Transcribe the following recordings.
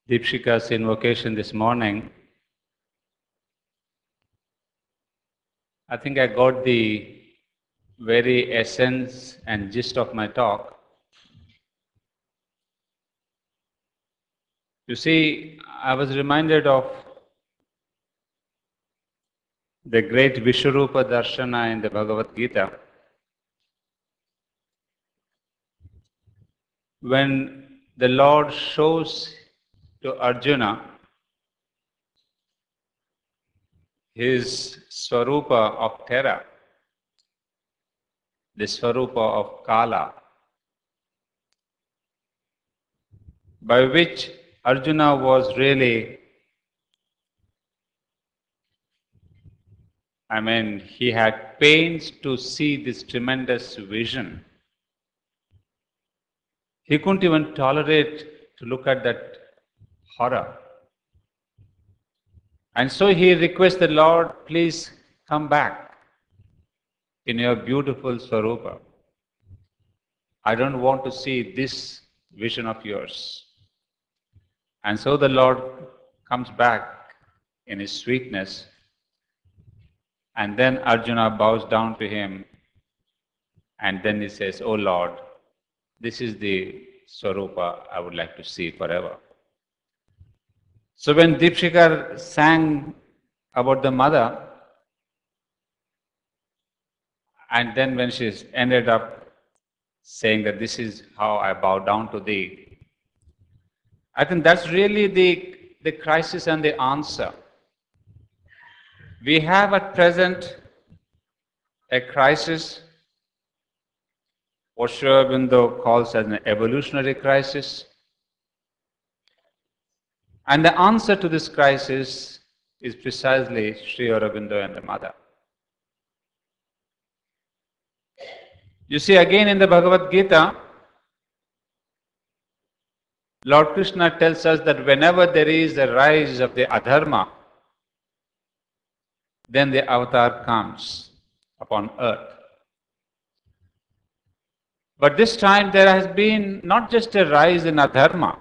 Deepshika's invocation this morning, I think I got the very essence and gist of my talk. You see, I was reminded of the great Vishwarupa Darshana in the Bhagavad Gita, when the Lord shows to Arjuna his Swarupa of terror, the Swarupa of Kala, by which Arjuna was really, he had pains to see this tremendous vision. He couldn't even tolerate to look at that horror. And so he requests the Lord, please come back in your beautiful Swarupa. I don't want to see this vision of yours. And so the Lord comes back in his sweetness, and then Arjuna bows down to him, and then he says, "Oh Lord, this is the Swarupa I would like to see forever." So when Deepshika sang about the mother, and then when she ended up saying that this is how I bow down to thee, I think that's really the crisis and the answer. We have at present a crisis, what Sri Aurobindo calls as an evolutionary crisis. And the answer to this crisis is precisely Sri Aurobindo and the Mother. You see, again in the Bhagavad Gita, Lord Krishna tells us that whenever there is a rise of the adharma, then the avatar comes upon earth. But this time there has been not just a rise in adharma,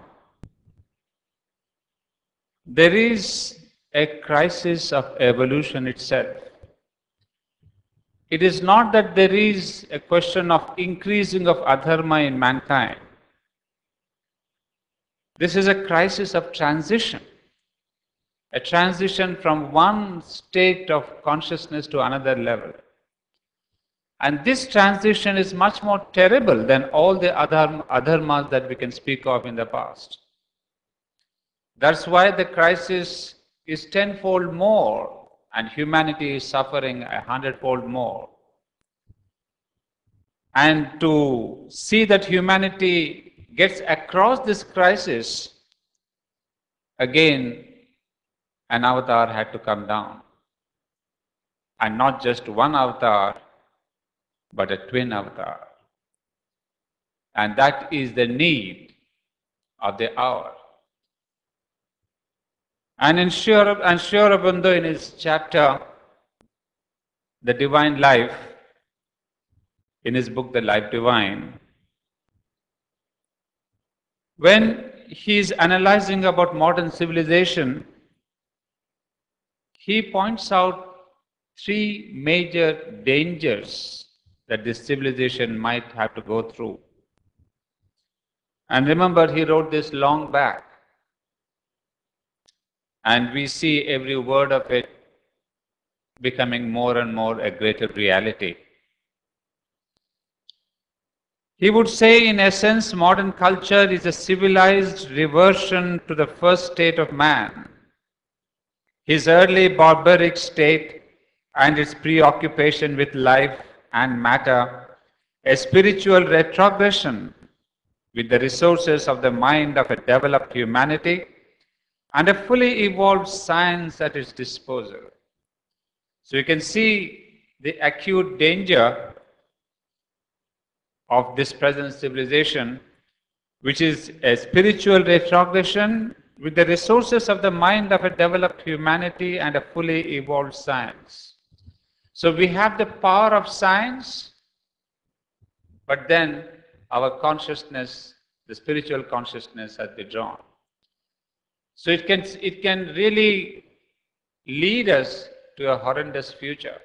there is a crisis of evolution itself. It is not that there is a question of increasing of adharma in mankind. This is a crisis of transition. A transition from one state of consciousness to another level. And this transition is much more terrible than all the adharmas that we can speak of in the past. That's why the crisis is tenfold more, and humanity is suffering 100-fold more. And to see that humanity gets across this crisis, again, an avatar had to come down. And not just one avatar, but a twin avatar. And that is the need of the hour. And in Sri Aurobindo, in his chapter, The Divine Life, in his book, The Life Divine, when he is analyzing about modern civilization, he points out three major dangers that this civilization might have to go through. And remember, he wrote this long back. And we see every word of it becoming more and more a greater reality. He would say, in essence, modern culture is a civilized reversion to the first state of man, his early barbaric state and its preoccupation with life and matter, a spiritual retrogression with the resources of the mind of a developed humanity, and a fully evolved science at its disposal. So you can see the acute danger of this present civilization, which is a spiritual retrogression with the resources of the mind of a developed humanity and a fully evolved science. So we have the power of science, but then our consciousness The spiritual consciousness has withdrawn. So it can really lead us to a horrendous future,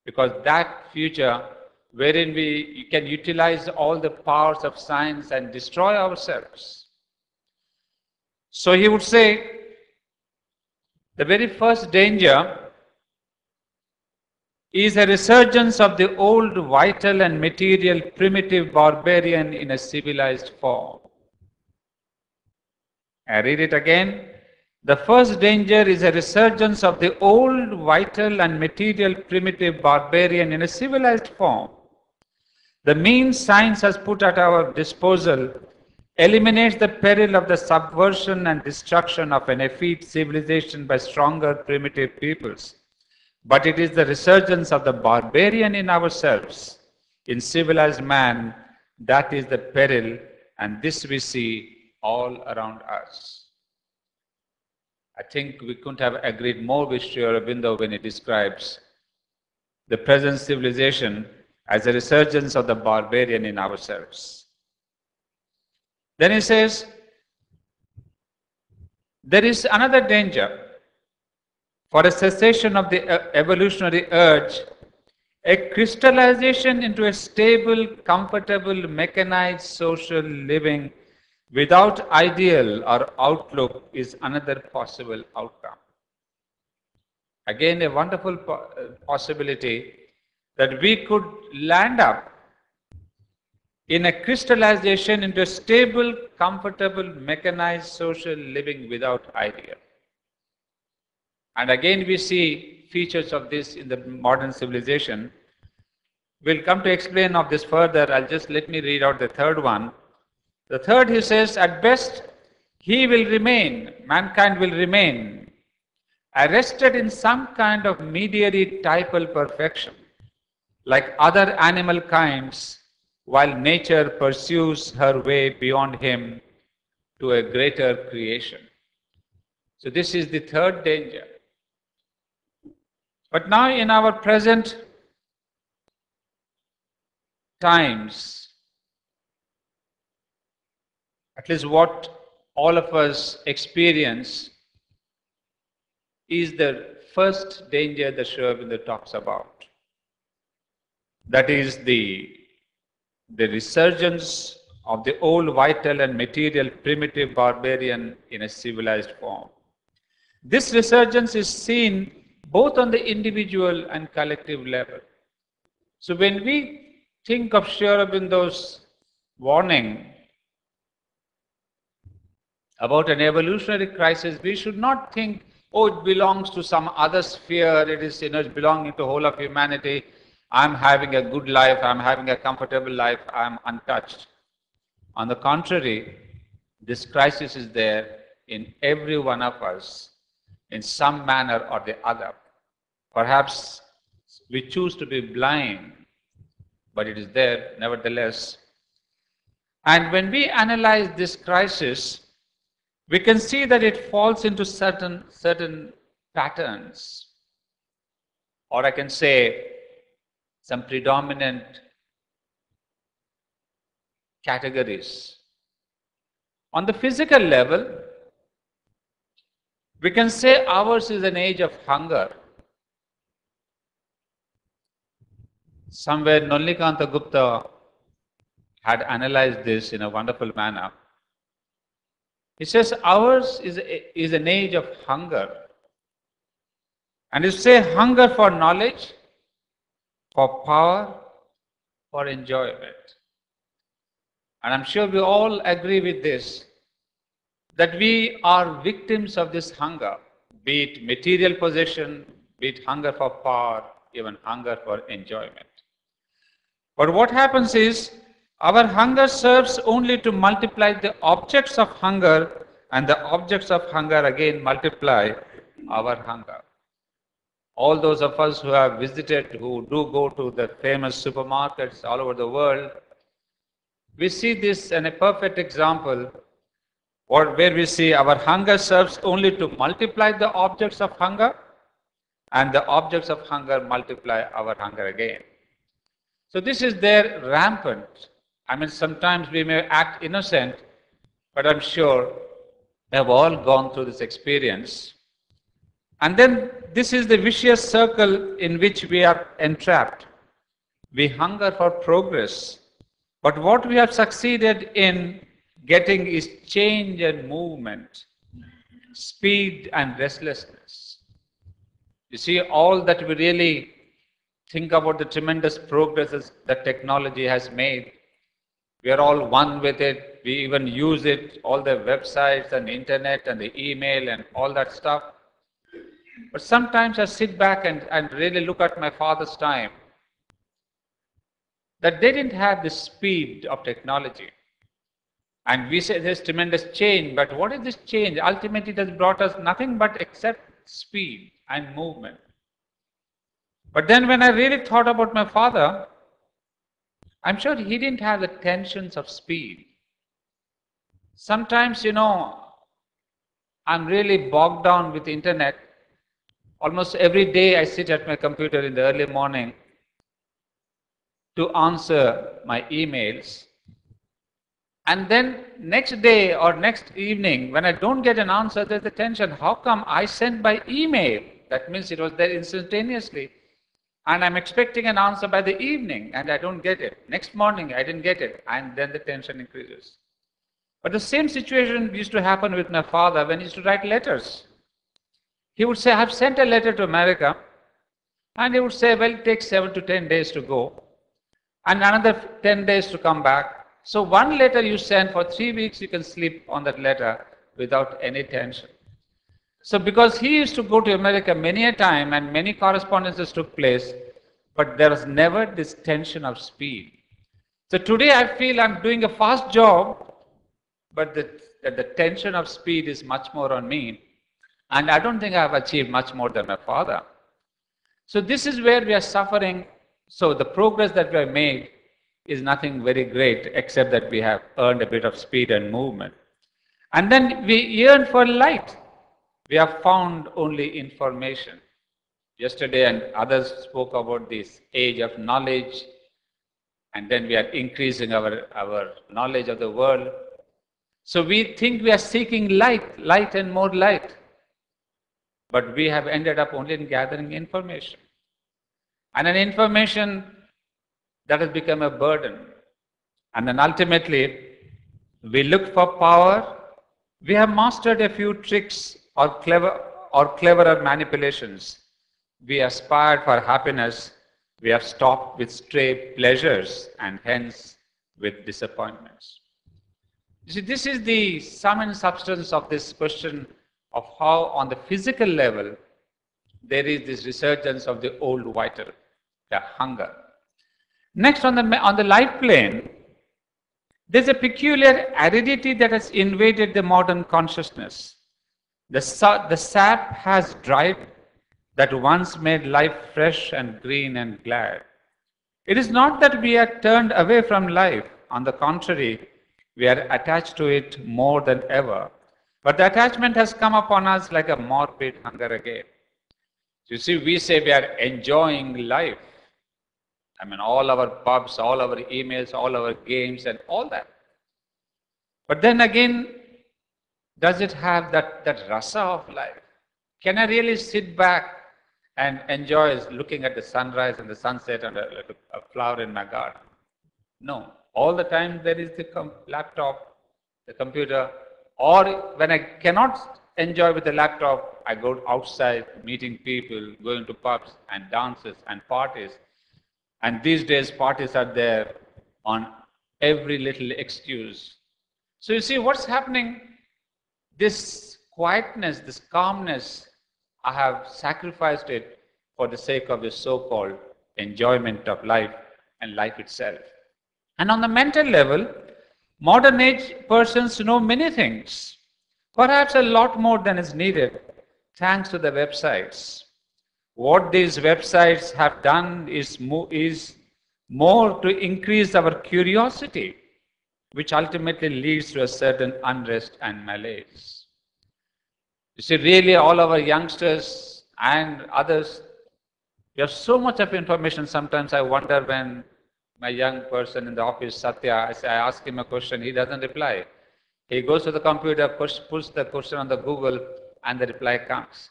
because that future wherein we can utilize all the powers of science and destroy ourselves. So he would say, the very first danger is a resurgence of the old vital and material primitive barbarian in a civilized form. I read it again. The first danger is a resurgence of the old vital and material primitive barbarian in a civilized form. The means science has put at our disposal eliminates the peril of the subversion and destruction of an effete civilization by stronger primitive peoples. But it is the resurgence of the barbarian in ourselves, in civilized man, that is the peril, and this we see all around us. I think we couldn't have agreed more with Sri Aurobindo when he describes the present civilization as a resurgence of the barbarian in ourselves. Then he says, there is another danger. For a cessation of the evolutionary urge, a crystallization into a stable, comfortable, mechanized social living without ideal or outlook is another possible outcome. Again, a wonderful possibility that we could land up in a crystallization into a stable, comfortable, mechanized social living without ideal. And again, we see features of this in the modern civilization. We'll come to explain of this further. Let me read out the third one. The third, he says, at best, mankind will remain arrested in some kind of mediary typal perfection, like other animal kinds, while nature pursues her way beyond him to a greater creation. So this is the third danger. But now in our present times, at least what all of us experience is the first danger that Sri Aurobindo talks about. That is the resurgence of the old vital and material primitive barbarian in a civilized form. This resurgence is seen both on the individual and collective level. So when we think of Sri Aurobindo's warning about an evolutionary crisis, we should not think, oh, it belongs to some other sphere, it is belonging to the whole of humanity, I'm having a good life, I'm having a comfortable life, I'm untouched. On the contrary, this crisis is there in every one of us in some manner or the other. Perhaps we choose to be blind, but it is there nevertheless. And when we analyze this crisis, we can see that it falls into certain patterns, or I can say some predominant categories. On the physical level, we can say ours is an age of hunger. Somewhere Nollikanta Gupta had analyzed this in a wonderful manner. He says ours is an age of hunger. And you say hunger for knowledge, for power, for enjoyment. And I'm sure we all agree with this, that we are victims of this hunger, be it material possession, be it hunger for power, even hunger for enjoyment. But what happens is, our hunger serves only to multiply the objects of hunger, and the objects of hunger again multiply our hunger. All those of us who have visited, who do go to the famous supermarkets all over the world, we see this in a perfect example where we see our hunger serves only to multiply the objects of hunger, and the objects of hunger multiply our hunger again. So this is there rampant. I mean, sometimes we may act innocent, But I'm sure we have all gone through this experience. And then this is the vicious circle in which we are entrapped. We hunger for progress, but what we have succeeded in getting is change and movement, speed and restlessness. You see, all that we really think about the tremendous progresses that technology has made. We are all one with it. We even use it, all the websites and internet and the email and all that stuff. But sometimes I sit back and really look at my father's time, that they didn't have the speed of technology. And we say there's tremendous change, but what is this change? Ultimately, it has brought us nothing but except speed and movement. But then when I really thought about my father, I'm sure he didn't have the tensions of speed. Sometimes, I'm really bogged down with the internet. Almost every day I sit at my computer in the early morning to answer my emails. And then next day or next evening, when I don't get an answer, there's a tension. How come I sent by email? That means it was there instantaneously. And I'm expecting an answer by the evening and I don't get it. Next morning, I didn't get it. And then the tension increases. But the same situation used to happen with my father when he used to write letters. He would say, I've sent a letter to America. And he would say, well, it takes 7 to 10 days to go. And another 10 days to come back. So one letter you send for 3 weeks, you can sleep on that letter without any tension. So because he used to go to America many a time and many correspondences took place, but there was never this tension of speed. So today I feel I'm doing a fast job, but the tension of speed is much more on me. And I don't think I've achieved much more than my father. So this is where we are suffering. So the progress that we have made is nothing very great except that we have earned a bit of speed and movement. And then we yearn for light. We have found only information. Yesterday and others spoke about this age of knowledge, and then we are increasing our knowledge of the world. So we think we are seeking light and more light. But we have ended up only in gathering information. And an information that has become a burden. And then ultimately, we look for power. We have mastered a few tricks or cleverer manipulations. We aspired for happiness. We have stopped with stray pleasures and hence with disappointments. You see, this is the sum and substance of this question of how on the physical level there is this resurgence of the old vital, the hunger. Next, on the life plane, there's a peculiar aridity that has invaded the modern consciousness. The sap has dried that once made life fresh and green and glad. It is not that we are turned away from life. On the contrary, we are attached to it more than ever. But the attachment has come upon us like a morbid hunger again. You see, we say we are enjoying life. I mean, all our pubs, all our emails, all our games and all that. But then again, does it have that rasa of life? Can I really sit back and enjoy looking at the sunrise and the sunset and a flower in my garden? No. All the time there is the laptop, the computer, or when I cannot enjoy with the laptop, I go outside, meeting people, going to pubs and dances and parties. And these days parties are there on every little excuse. So you see what's happening? This quietness, this calmness, I have sacrificed it for the sake of the so-called enjoyment of life and life itself. And on the mental level, modern age persons know many things, perhaps a lot more than is needed, thanks to the websites. What these websites have done is more to increase our curiosity, which ultimately leads to a certain unrest and malaise. You see, really all our youngsters and others, we have so much of information. Sometimes I wonder when my young person in the office, Satya, I ask him a question, he doesn't reply. He goes to the computer, puts the question on the Google, and the reply comes.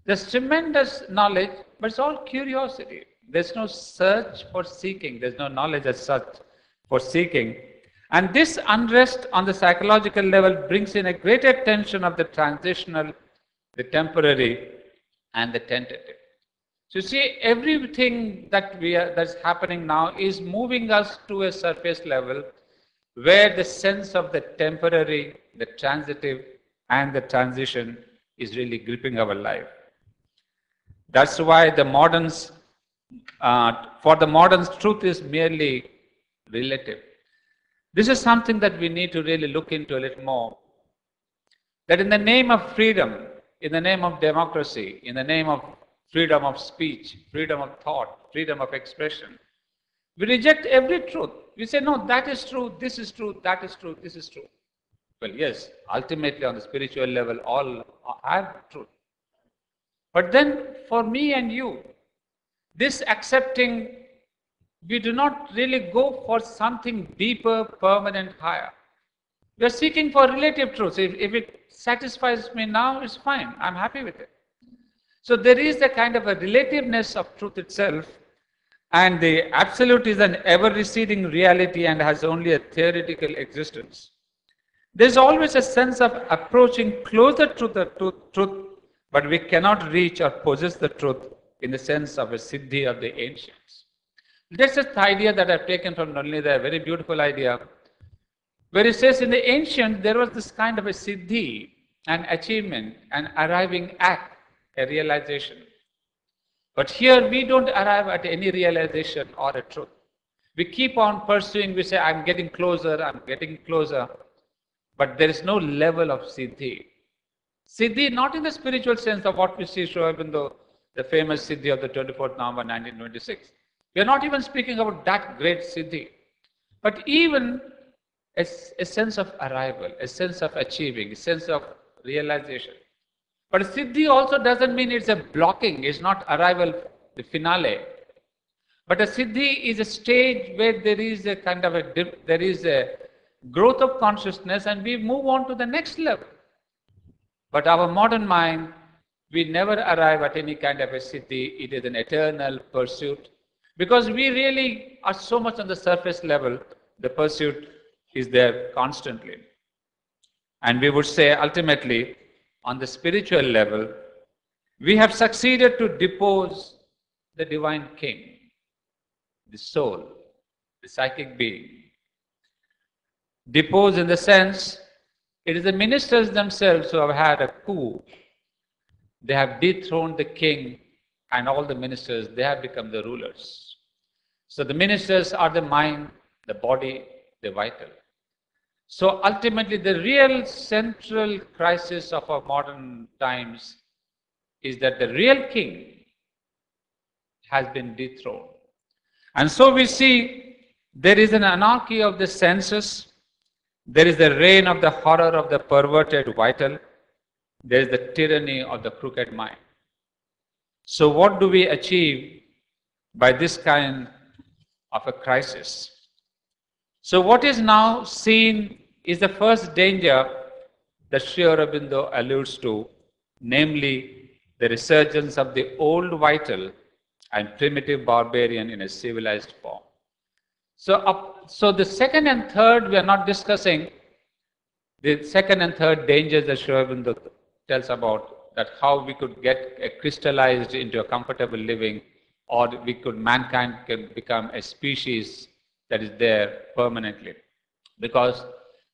There's tremendous knowledge, but it's all curiosity. There's no search for seeking. There's no knowledge as such for seeking. And this unrest on the psychological level brings in a greater tension of the transitional, the temporary, and the tentative. So you see, everything that's happening now is moving us to a surface level where the sense of the temporary, the transitive, and the transition is really gripping our life. That's why the moderns, for the moderns, truth is merely relative. This is something that we need to really look into a little more. That in the name of freedom, in the name of democracy, in the name of freedom of speech, freedom of thought, freedom of expression, we reject every truth. We say, no, that is true, this is true, that is true, this is true. Well, yes, ultimately on the spiritual level, all have truth. But then for me and you, this accepting, we do not really go for something deeper, permanent, higher. We are seeking for relative truths. If it satisfies me now, it's fine. I'm happy with it. So there is a kind of a relativeness of truth itself, and the absolute is an ever-receding reality and has only a theoretical existence. There's always a sense of approaching closer to the truth, but we cannot reach or possess the truth in the sense of a siddhi of the ancients. That's just the idea that I've taken from Nalini, a very beautiful idea, where it says in the ancient there was this kind of a siddhi, an achievement, an arriving at a realization. But here we don't arrive at any realization or a truth. We keep on pursuing, we say, I'm getting closer, but there is no level of siddhi. Siddhi, not in the spiritual sense of what we see Sri Aurobindo, the famous siddhi of the 24th November 1926. We are not even speaking about that great siddhi, but even a sense of arrival, a sense of achieving, a sense of realization. But siddhi also doesn't mean it's a blocking, it's not arrival, the finale. But a siddhi is a stage where there is a kind of there is a growth of consciousness and we move on to the next level. But our modern mind, we never arrive at any kind of a siddhi. It is an eternal pursuit. Because we really are so much on the surface level, the pursuit is there constantly. And we would say ultimately, on the spiritual level, we have succeeded to depose the divine king, the soul, the psychic being. Depose in the sense, it is the ministers themselves who have had a coup. They have dethroned the king and all the ministers, they have become the rulers. So the ministers are the mind, the body, the vital. So ultimately the real central crisis of our modern times is that the real king has been dethroned. And so we see there is an anarchy of the senses, there is the reign of the horror of the perverted vital, there is the tyranny of the crooked mind. So what do we achieve by this kind of a crisis? So what is now seen is the first danger that Sri Aurobindo alludes to, namely the resurgence of the old vital and primitive barbarian in a civilized form. So the second and third, we are not discussing the second and third dangers that Sri Aurobindo tells about, that how we could get crystallized into a comfortable living, or mankind can become a species that is there permanently. Because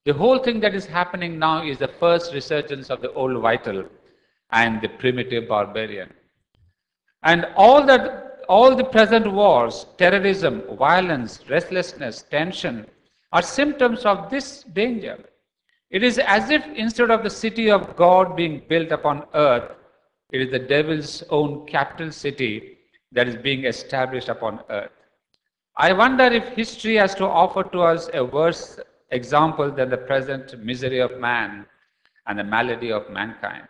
the whole thing that is happening now is the first resurgence of the old vital and the primitive barbarian. And all the present wars, terrorism, violence, restlessness, tension are symptoms of this danger. It is as if instead of the city of God being built upon earth, it is the devil's own capital city that is being established upon earth. I wonder if history has to offer to us a worse example than the present misery of man and the malady of mankind.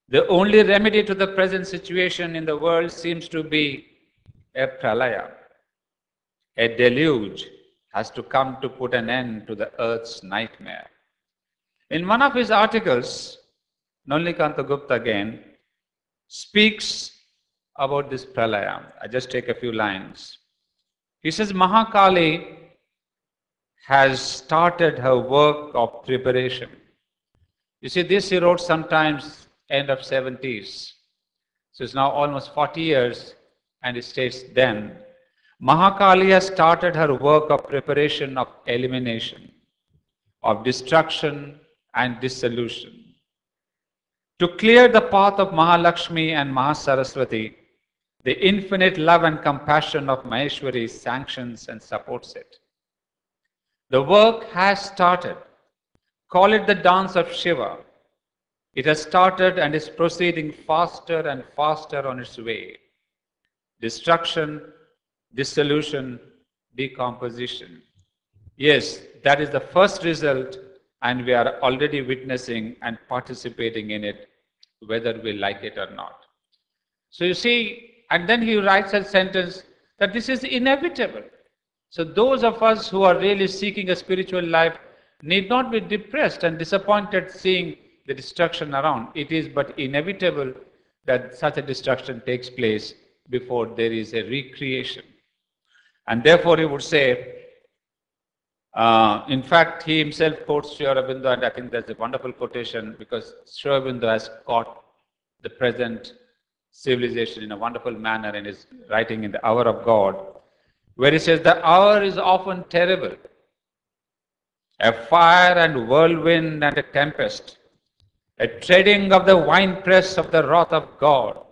The only remedy to the present situation in the world seems to be a pralaya. A deluge has to come to put an end to the earth's nightmare. In one of his articles, Nolnikanta Gupta again speaks about this pralaya. I just take a few lines. He says Mahakali has started her work of preparation. You see, this he wrote sometimes end of 70s. So it's now almost 40 years, and it states then, Mahakali has started her work of preparation of elimination, of destruction and dissolution. To clear the path of Mahalakshmi and Mahasaraswati, the infinite love and compassion of Maheshwari sanctions and supports it. The work has started. Call it the dance of Shiva. It has started and is proceeding faster and faster on its way. Destruction, dissolution, decomposition. Yes, that is the first result, and we are already witnessing and participating in it, whether we like it or not. So you see, and then he writes a sentence that this is inevitable. So those of us who are really seeking a spiritual life need not be depressed and disappointed seeing the destruction around. It is but inevitable that such a destruction takes place before there is a recreation. And therefore he would say, in fact, he himself quotes Sri Aurobindo, and I think that's a wonderful quotation because Sri Aurobindo has caught the present civilization in a wonderful manner in his writing in The Hour of God, where he says, the hour is often terrible, a fire and whirlwind and a tempest, a treading of the winepress of the wrath of God.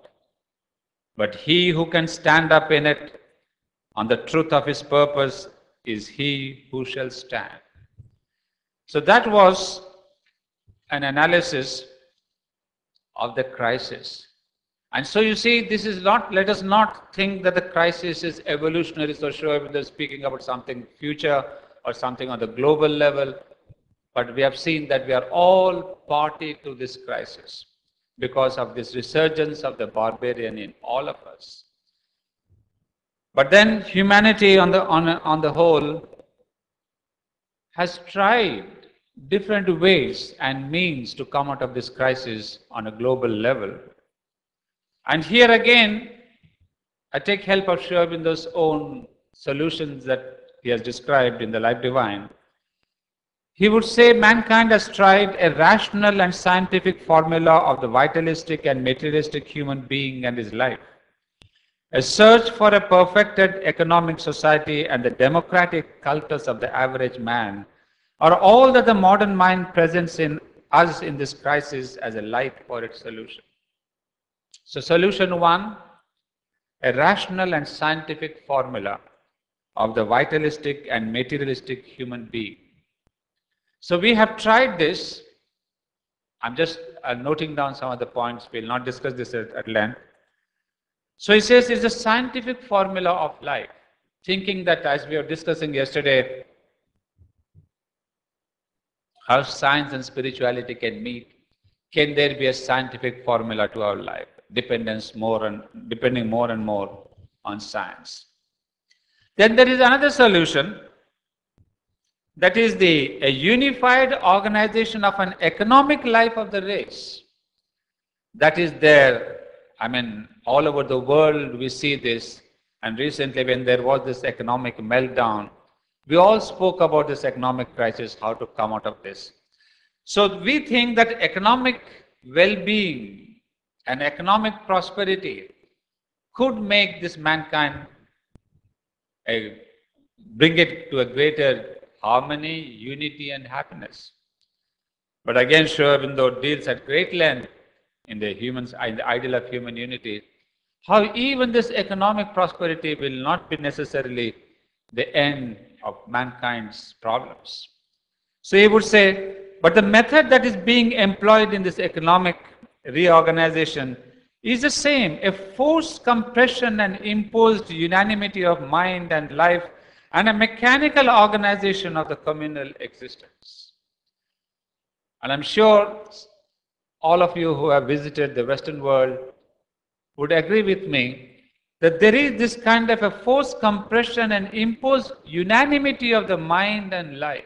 But he who can stand up in it on the truth of his purpose is he who shall stand. So that was an analysis of the crisis. And so you see, this is not, let us not think that the crisis is evolutionary, so sure they're speaking about something future or something on the global level, but we have seen that we are all party to this crisis because of this resurgence of the barbarian in all of us. But then humanity on the whole has tried different ways and means to come out of this crisis on a global level. And here again, I take help of Sri Aurobindo's own solutions that he has described in the Life Divine. He would say mankind has tried a rational and scientific formula of the vitalistic and materialistic human being and his life. A search for a perfected economic society and the democratic cultus of the average man are all that the modern mind presents in us in this crisis as a light for its solution. So solution one, a rational and scientific formula of the vitalistic and materialistic human being. So we have tried this. I'm just noting down some of the points. We'll not discuss this at length. So he says it's a scientific formula of life, thinking that as we were discussing yesterday, how science and spirituality can meet. Can there be a scientific formula to our life? Depending more and more on science. Then there is another solution, that is a unified organization of an economic life of the race. That is there, I mean, all over the world we see this, and recently when there was this economic meltdown, we all spoke about this economic crisis, how to come out of this. So we think that economic well-being and economic prosperity could make this mankind, bring it to a greater harmony, unity and happiness. But again, Sri Aurobindo deals at great length in the ideal of human unity, how even this economic prosperity will not be necessarily the end of mankind's problems. So he would say, but the method that is being employed in this economic reorganization is the same, a forced compression and imposed unanimity of mind and life and a mechanical organization of the communal existence. And I'm sure all of you who have visited the Western world would agree with me that there is this kind of a forced compression and imposed unanimity of the mind and life.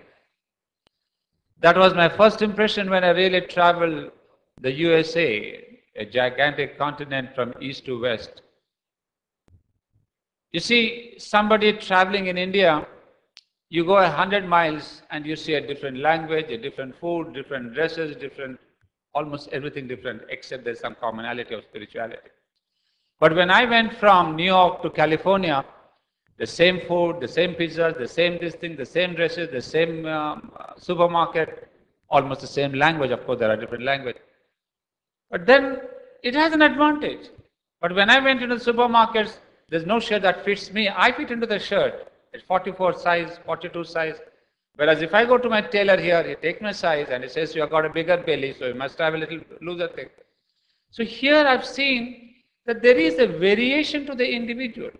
That was my first impression when I really traveled the USA, a gigantic continent from east to west. You see, somebody traveling in India, you go 100 miles and you see a different language, a different food, different dresses, different, almost everything different, except there's some commonality of spirituality. But when I went from New York to California, the same food, the same pizzas, the same this thing, the same dresses, the same supermarket, almost the same language. Of course, there are different languages. But then it has an advantage. But when I went into the supermarkets, there's no shirt that fits me. I fit into the shirt. It's 44 size, 42 size. Whereas if I go to my tailor here, he takes my size and he says, you have got a bigger belly, so you must have a little looser thing. So here I've seen that there is a variation to the individual.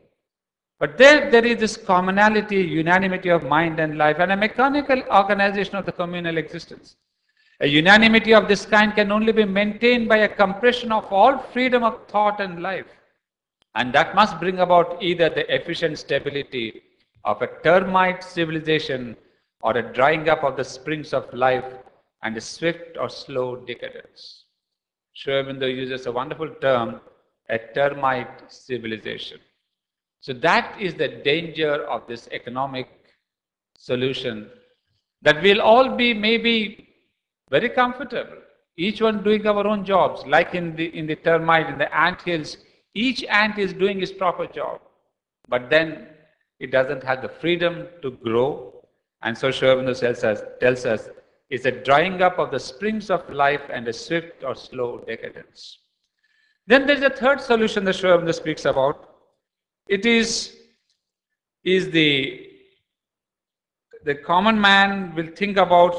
But there is this commonality, unanimity of mind and life, and a mechanical organization of the communal existence. A unanimity of this kind can only be maintained by a compression of all freedom of thought and life. And that must bring about either the efficient stability of a termite civilization or a drying up of the springs of life and a swift or slow decadence. Sri Aurobindo uses a wonderful term, a termite civilization. So that is the danger of this economic solution, that we'll all be maybe very comfortable, each one doing our own jobs, like in the termite, in the ant hills, each ant is doing his proper job, but then it doesn't have the freedom to grow. And so Sri Aurobindo tells us it's a drying up of the springs of life and a swift or slow decadence. Then there's a third solution that Sri Aurobindo speaks about. It is the common man will think about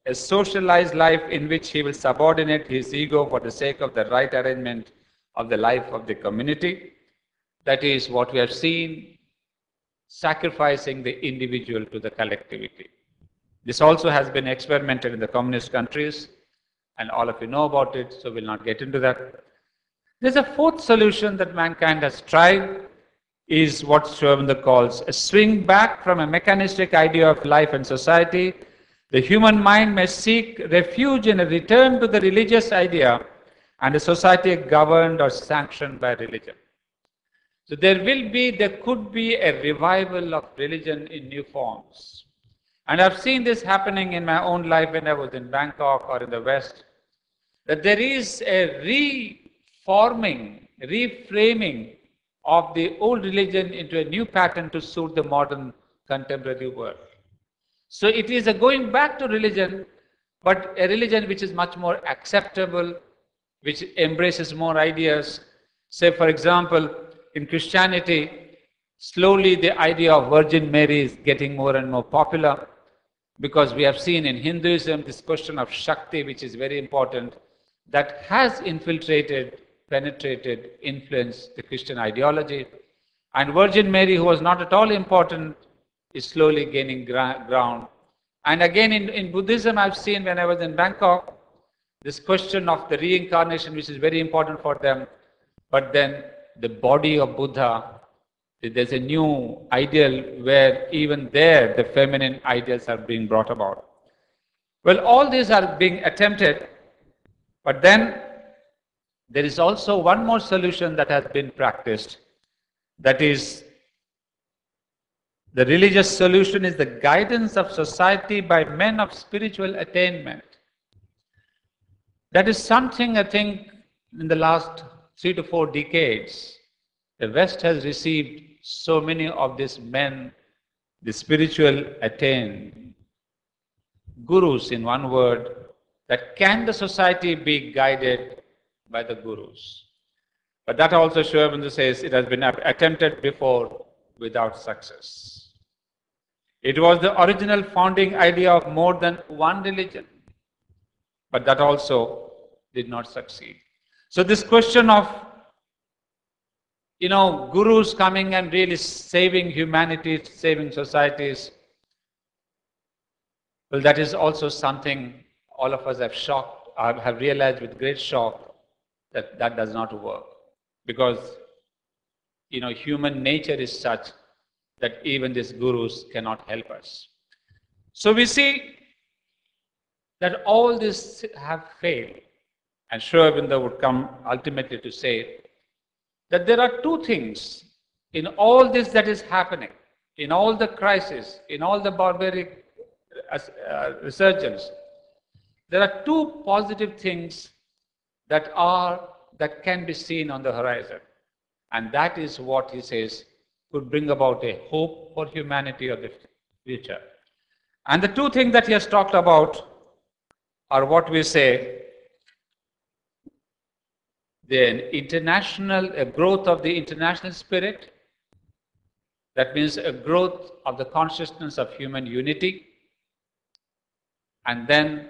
a socialized life in which he will subordinate his ego for the sake of the right arrangement of the life of the community. That is what we have seen, sacrificing the individual to the collectivity. This also has been experimented in the communist countries, and all of you know about it, so we'll not get into that. There's a fourth solution that mankind has tried, is what Sri Aurobindo calls a swing back from a mechanistic idea of life and society. The human mind may seek refuge in a return to the religious idea and a society governed or sanctioned by religion. So there could be a revival of religion in new forms. And I've seen this happening in my own life when I was in Bangkok or in the West, that there is a reforming, reframing of the old religion into a new pattern to suit the modern contemporary world. So it is a going back to religion, but a religion which is much more acceptable, which embraces more ideas. Say, for example, in Christianity, slowly the idea of Virgin Mary is getting more and more popular, because we have seen in Hinduism this question of Shakti, which is very important, that has infiltrated, penetrated, influenced the Christian ideology. And Virgin Mary, who was not at all important, is slowly gaining ground. And again, in Buddhism, I've seen when I was in Bangkok, this question of the reincarnation, which is very important for them. But then the body of Buddha, there's a new ideal where even there the feminine ideals are being brought about. Well, all these are being attempted, but then there is also one more solution that has been practiced. That is, the religious solution is the guidance of society by men of spiritual attainment. That is something, I think, in the last 3 to 4 decades, the West has received so many of these men, the spiritual attained, gurus in one word, that can the society be guided by the gurus? But that also Sri Aurobindo says it has been attempted before without success. It was the original founding idea of more than one religion, but that also did not succeed. So this question of, gurus coming and really saving humanity, saving societies, well, that is also something all of us have realized with great shock that that does not work. Because, human nature is such that even these gurus cannot help us. So we see that all this have failed. And Sri Aurobindo would come ultimately to say that there are two things in all this that is happening, in all the crisis, in all the barbaric resurgence. There are two positive things that can be seen on the horizon. And that is what he says could bring about a hope for humanity of the future. And the two things that he has talked about are what we say a growth of the international spirit. That means a growth of the consciousness of human unity, and then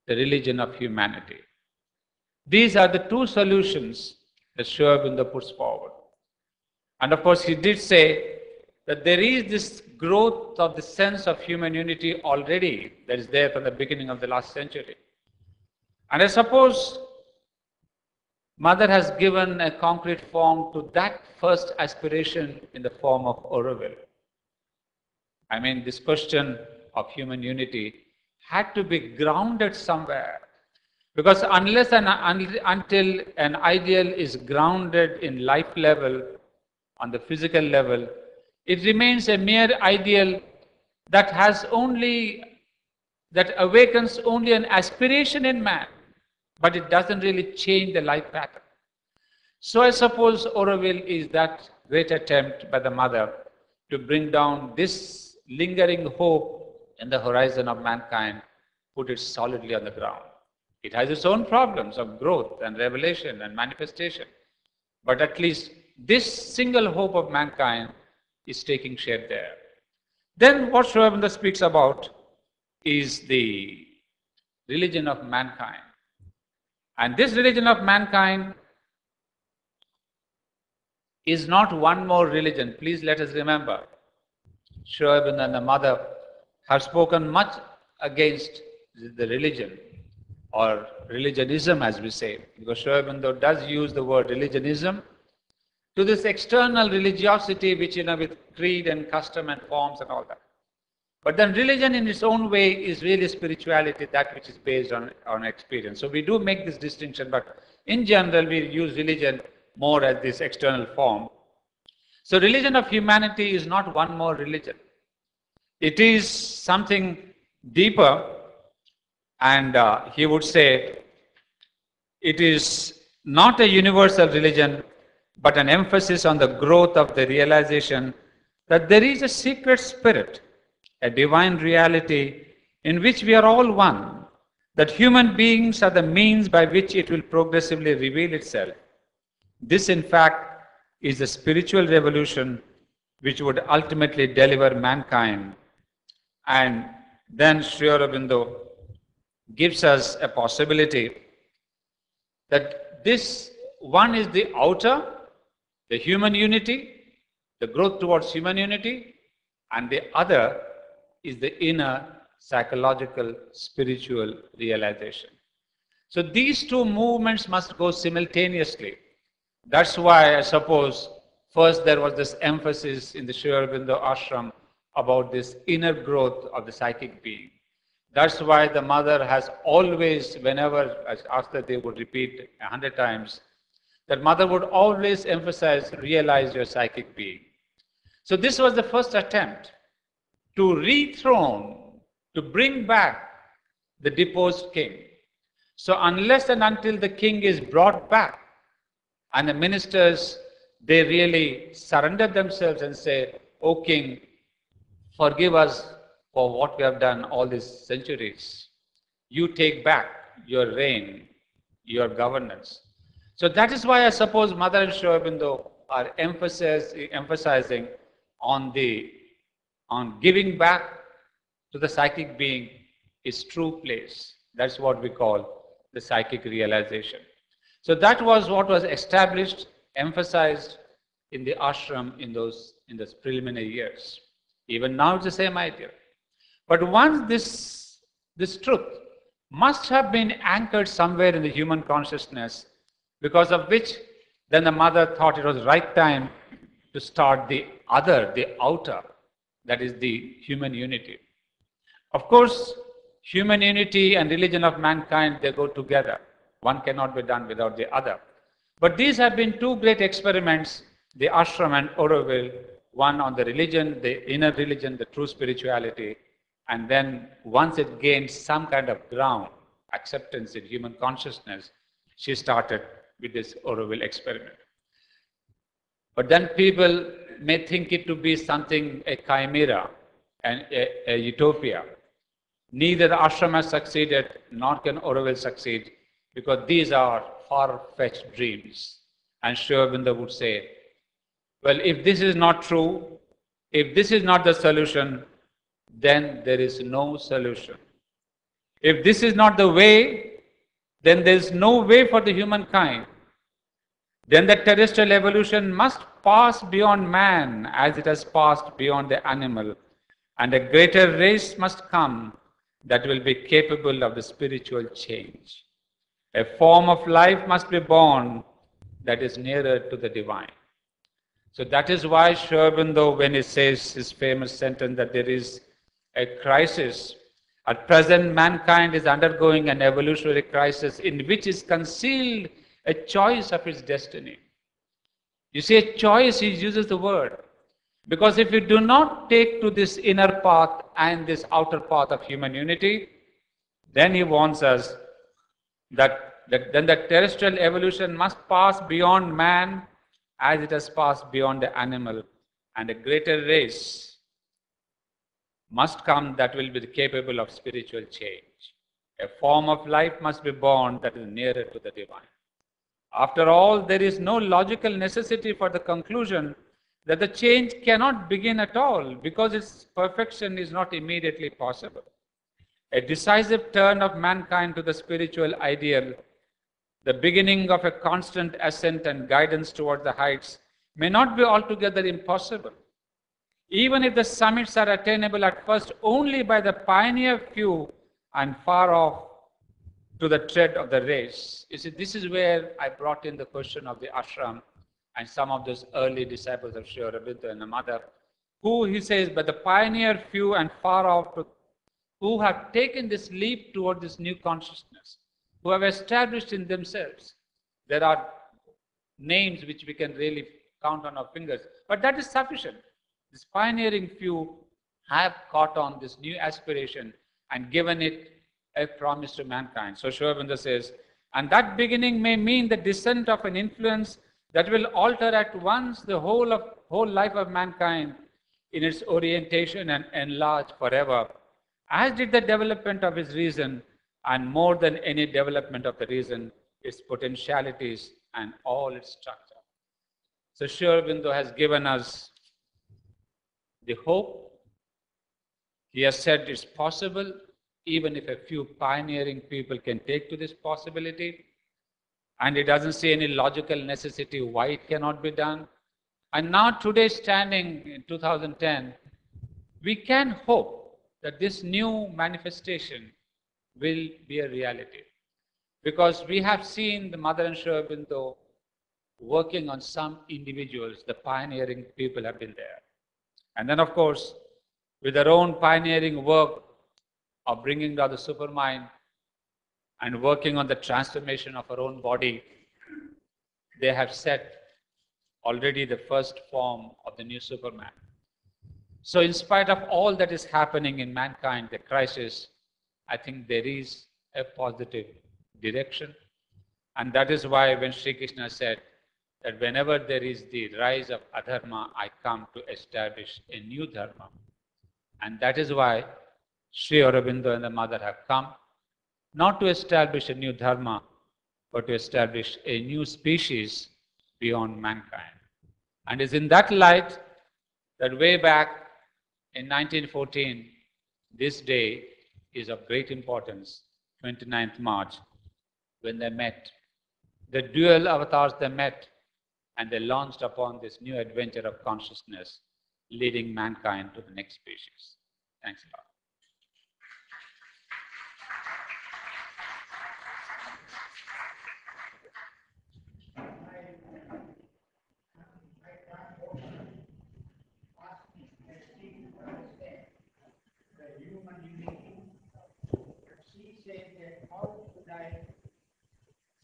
the religion of humanity. These are the two solutions that Sri Aurobindo puts forward. And of course, he did say that there is this growth of the sense of human unity already that is there from the beginning of the last century. And I suppose Mother has given a concrete form to that first aspiration in the form of Auroville. I mean, this question of human unity had to be grounded somewhere. Because unless until an ideal is grounded in life level, on the physical level, it remains a mere ideal that awakens only an aspiration in man, but it doesn't really change the life pattern. So I suppose Auroville is that great attempt by the Mother to bring down this lingering hope in the horizon of mankind, put it solidly on the ground. It has its own problems of growth and revelation and manifestation. But at least this single hope of mankind is taking shape there. Then what Sri Aurobindo speaks about is the religion of mankind. And this religion of mankind is not one more religion. Please let us remember, Sri Aurobindo and the Mother have spoken much against the religion, or religionism as we say, because Sri Aurobindo does use the word religionism to this external religiosity which, with creed and custom and forms and all that. But then religion in its own way is really spirituality, that which is based on experience. So we do make this distinction, but in general we use religion more as this external form. So religion of humanity is not one more religion. It is something deeper, and he would say it is not a universal religion, but an emphasis on the growth of the realization that there is a secret spirit, a divine reality in which we are all one, that human beings are the means by which it will progressively reveal itself. This, in fact, is the spiritual revolution which would ultimately deliver mankind. And then Sri Aurobindo gives us a possibility that this one is the outer, the human unity, the growth towards human unity, and the other is the inner psychological spiritual realization. So these two movements must go simultaneously. That's why I suppose first there was this emphasis in the Sri Aurobindo ashram about this inner growth of the psychic being. That's why the Mother has always, whenever after they would repeat 100 times, that Mother would always emphasize, realize your psychic being. So this was the first attempt to rethrone, to bring back the deposed king. So unless and until the king is brought back, and the ministers, they really surrender themselves and say, "O king, forgive us for what we have done all these centuries. You take back your reign, your governance." So that is why I suppose Mother and Sri Aurobindo are emphasizing on giving back to the psychic being its true place. That's what we call the psychic realization. So that was what was established, emphasized in the ashram in those preliminary years. Even now it's the same idea. But once this truth must have been anchored somewhere in the human consciousness, because of which then the Mother thought it was right time to start the other, the outer, that is the human unity. Of course, Human unity and religion of mankind, they go together. One cannot be done without the other. But these have been two great experiments, the ashram and Auroville, one on the religion, the inner religion, the true spirituality, and then once it gained some kind of ground, acceptance in human consciousness, she started with this Auroville experiment. But then people may think it to be something, a chimera, and a utopia. Neither the ashram has succeeded, nor can Auroville succeed, because these are far-fetched dreams. And Sri Aurobindo would say, well, if this is not true, if this is not the solution, then there is no solution. If this is not the way, then there is no way for the humankind. Then the terrestrial evolution must pass beyond man as it has passed beyond the animal, and a greater race must come that will be capable of the spiritual change. A form of life must be born that is nearer to the divine. So that is why Sri Aurobindo, when he says his famous sentence that there is a crisis, at present mankind is undergoing an evolutionary crisis in which is concealed a choice of its destiny. You see, a choice, he uses the word. Because if you do not take to this inner path and this outer path of human unity, then he warns us that then the terrestrial evolution must pass beyond man as it has passed beyond the animal, and a greater race must come that will be capable of spiritual change. A form of life must be born that is nearer to the divine. After all, there is no logical necessity for the conclusion that the change cannot begin at all, because its perfection is not immediately possible. A decisive turn of mankind to the spiritual ideal, the beginning of a constant ascent and guidance toward the heights, may not be altogether impossible. Even if the summits are attainable at first only by the pioneer few and far off to the tread of the race. You see, this is where I brought in the question of the ashram and some of those early disciples of Sri Aurobindo and the mother, who, he says, but the pioneer few and far off, who have taken this leap toward this new consciousness, who have established in themselves. There are names which we can really count on our fingers, but that is sufficient. This pioneering few have caught on this new aspiration and given it a promise to mankind. So Sri Aurobindo says, and that beginning may mean the descent of an influence that will alter at once the whole life of mankind in its orientation and enlarge forever, as did the development of his reason, and more than any development of the reason, its potentialities and all its structure. So Sri Aurobindo has given us the hope. He has said it's possible, even if a few pioneering people can take to this possibility. And he doesn't see any logical necessity why it cannot be done. And now today, standing in 2010, we can hope that this new manifestation will be a reality. Because we have seen the Mother and Sri Aurobindo working on some individuals, the pioneering people have been there. And then, of course, with their own pioneering work of bringing down the supermind and working on the transformation of our own body, they have set already the first form of the new Superman. So in spite of all that is happening in mankind, the crisis, I think there is a positive direction. And that is why when Sri Krishna said that whenever there is the rise of adharma, I come to establish a new dharma. And that is why Sri Aurobindo and the Mother have come, not to establish a new dharma, but to establish a new species beyond mankind. And it's in that light that way back in 1914, this day is of great importance, 29th March, when they met. The dual avatars they met, and they launched upon this new adventure of consciousness, leading mankind to the next species. Thanks a lot.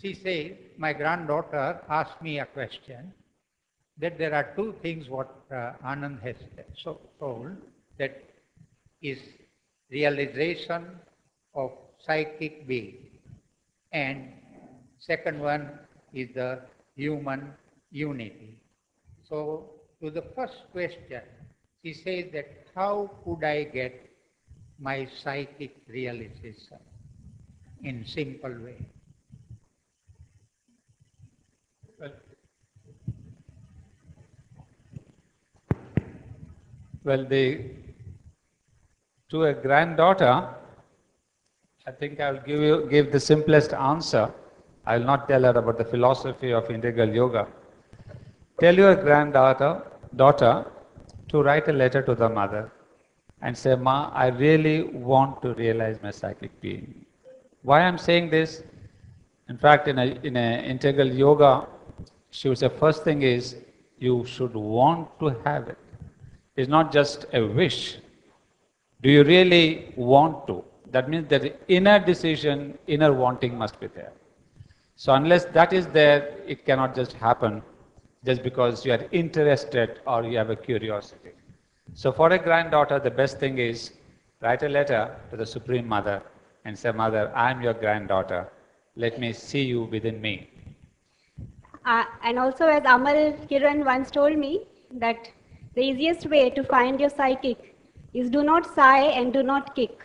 She says, my granddaughter asked me a question, that there are two things what Anand has told, that is realization of psychic being, and second one is the human unity. So to the first question, she says that how could I get my psychic realization in simple way? Well, to a granddaughter, I think I'll give the simplest answer. I'll not tell her about the philosophy of integral yoga. Tell your daughter to write a letter to the mother and say, Ma, I really want to realize my psychic being. Why I'm saying this? In fact, in a integral yoga, she would say, first thing is you should want to have it. It's not just a wish. Do you really want to? That means that the inner decision, inner wanting must be there. So unless that is there, it cannot just happen just because you are interested or you have a curiosity. So for a granddaughter, the best thing is write a letter to the Supreme Mother and say, Mother, I am your granddaughter. Let me see you within me. And also, as Amal Kiran once told me, that the easiest way to find your psychic is do not sigh and do not kick.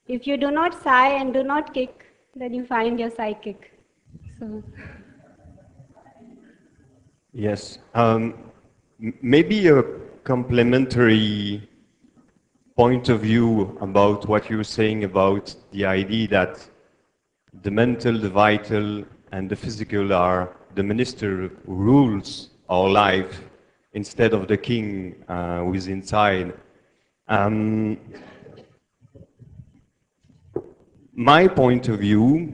If you do not sigh and do not kick, then you find your psychic. So. Yes. Maybe a complementary point of view about what you were saying about the idea that the mental, the vital, and the physical are the minister who rules our life instead of the king who is inside. My point of view,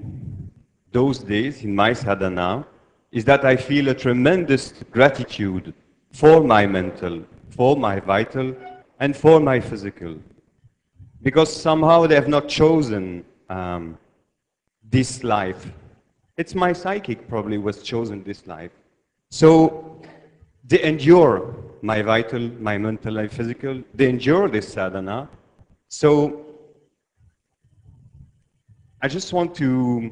those days in my sadhana, is that I feel a tremendous gratitude for my mental, for my vital, and for my physical. Because somehow they have not chosen this life. It's my psychic probably was chosen this life. So they endure my vital, my mental, and physical. They endure this sadhana. So I just want to,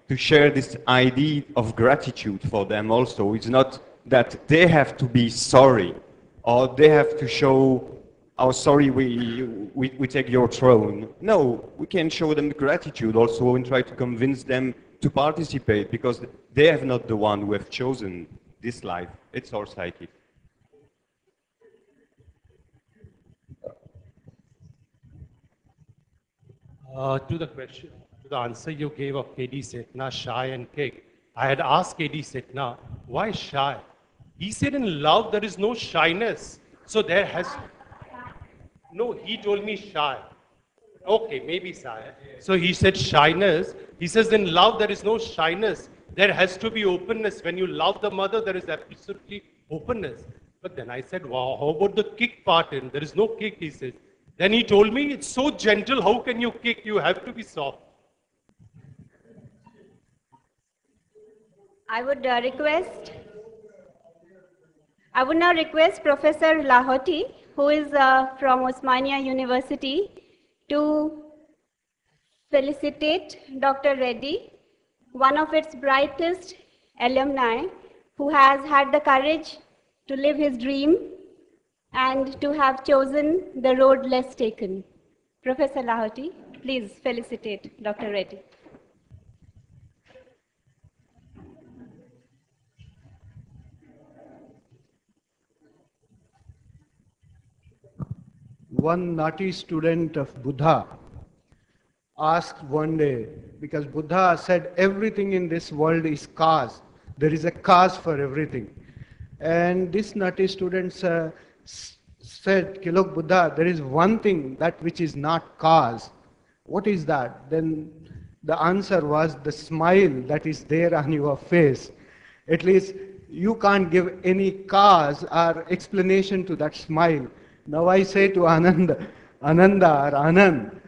to share this idea of gratitude for them also. It's not that they have to be sorry or they have to show how sorry we take your throne. No, we can show them gratitude also and try to convince them to participate because they have not the one who have chosen this life. It's our psychic. To the question, to the answer you gave of KD Setna, shy and kick, I had asked KD Setna, why shy? He said in love there is no shyness. So there has... No, he told me shy. Okay, maybe shy. So he said shyness. He says in love there is no shyness. There has to be openness. When you love the mother, there is absolutely openness. But then I said, wow, how about the kick part in? There is no kick, he says. Then he told me, it's so gentle, how can you kick? You have to be soft. I would now request Professor Lahoti, who is from Osmania University, to felicitate Dr. Reddy, one of its brightest alumni, who has had the courage to live his dream and to have chosen the road less taken. Professor Lahoti, please felicitate Dr. Reddy. One naughty student of Buddha asked one day, because Buddha said everything in this world is cause. There is a cause for everything. And this naughty student said, look, Buddha, there is one thing that which is not cause. What is that? Then the answer was the smile that is there on your face. At least you can't give any cause or explanation to that smile. Now I say to Ananda or Anand,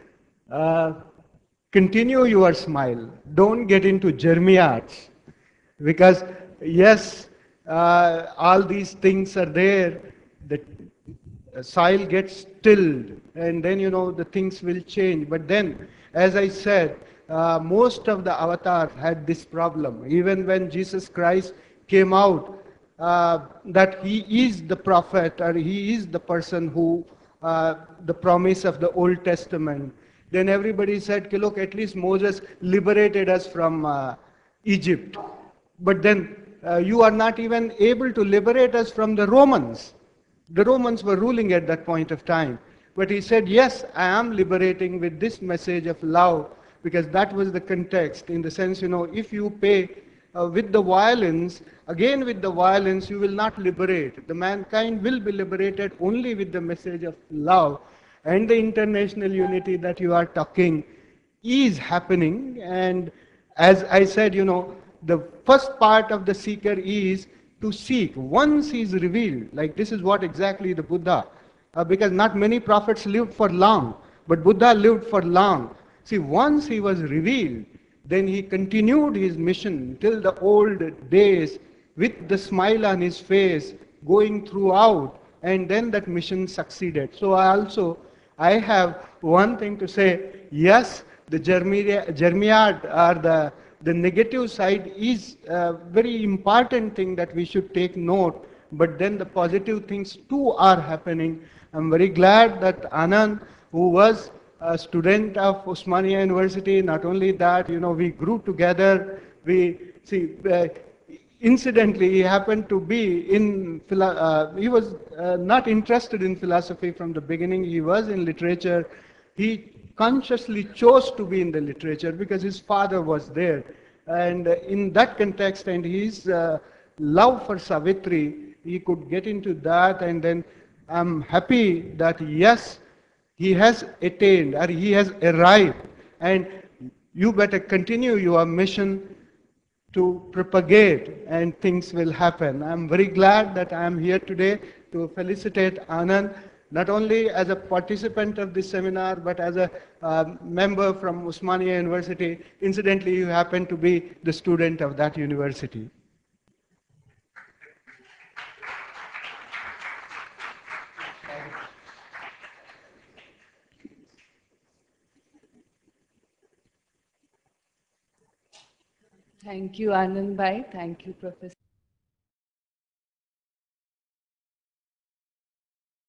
continue your smile. Don't get into jeremiads. Because, yes, all these things are there. The soil gets tilled, and then, the things will change. But then, as I said, most of the avatars had this problem. Even when Jesus Christ came out, that he is the prophet, or he is the person who, the promise of the Old Testament, then everybody said, "Okay, look, at least Moses liberated us from Egypt. But then you are not even able to liberate us from the Romans." The Romans were ruling at that point of time. But he said, "Yes, I am liberating with this message of love," because that was the context, in the sense, if you pay with the violence, again with the violence, you will not liberate. The mankind will be liberated only with the message of love. And the international unity that you are talking is happening. And as I said, the first part of the seeker is to seek. Once he is revealed, like this is what exactly the Buddha, because not many prophets lived for long, but Buddha lived for long. See, once he was revealed, then he continued his mission till the old days with the smile on his face, going throughout, and then that mission succeeded. So I have one thing to say. Yes, the jeremiad, or the negative side, is a very important thing that we should take note, but then the positive things too are happening. I'm very glad that Anand, who was a student of Osmania University, not only that, we grew together. Incidentally, he happened to be he was not interested in philosophy from the beginning. He was in literature. He consciously chose to be in the literature because his father was there. And in that context, and his love for Savitri, he could get into that. And then I'm happy that, yes, he has attained, or he has arrived. And you better continue your mission to propagate, and things will happen. I'm very glad that I am here today to felicitate Anand, not only as a participant of this seminar, but as a member from Osmania University. Incidentally, you happen to be the student of that university. Thank you, Anand Bhai. Thank you, Professor.